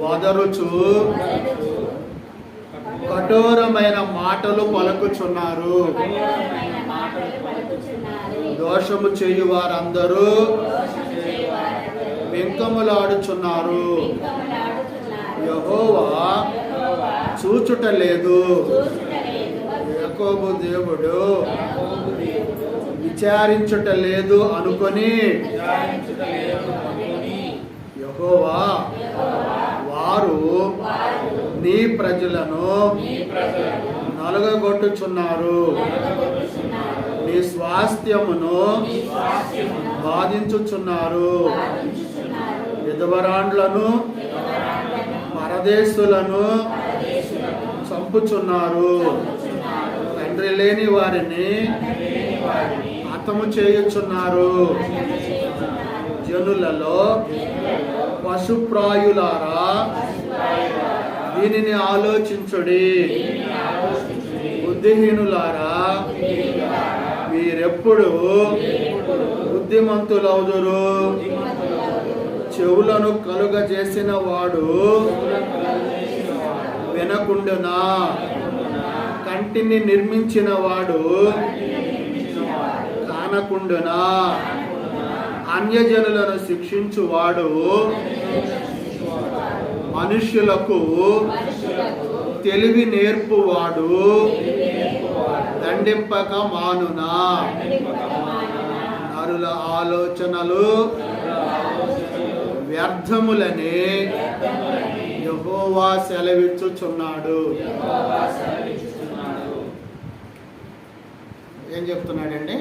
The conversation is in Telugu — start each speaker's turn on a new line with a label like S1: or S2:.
S1: వదరుచు కఠోరమైన మాటలు పలుకుచున్నారు. దోషము చేయు వారందరూ వెంకములాడుచున్నారు. యెహోవా చూచుట లేదు. యాకోబు దేవుడు విచారించుట లేదు అనుకొని యెహోవా వారు నీ ప్రజలను నలుగగొట్టుచున్నారు. నీ స్వాస్థ్యమును బాధించుచున్నారు. విధవరాండ్లను పరదేశులను చంపుచున్నారు. తండ్రి లేని వారిని హతము చేయుచున్నారు. జనులలో పశుప్రాయులారా దీనిని ఆలోచించుడి. బుద్ధిహీనులారా మీరెప్పుడు బుద్ధిమంతులవుదురు. చెవులను కలుగజేసిన వాడు వినకుండునా? కంటిని నిర్మించిన వాడు కానకుండునా? అన్యజనులను శిక్షించువాడు మనుష్యులకు తెలివి నేర్పువాడు దండింపక మానునా? నరుల ఆలోచనలు వ్యర్థములని యెహోవా సెలవిచ్చుచున్నాడు. ఏం చెప్తున్నాడండి?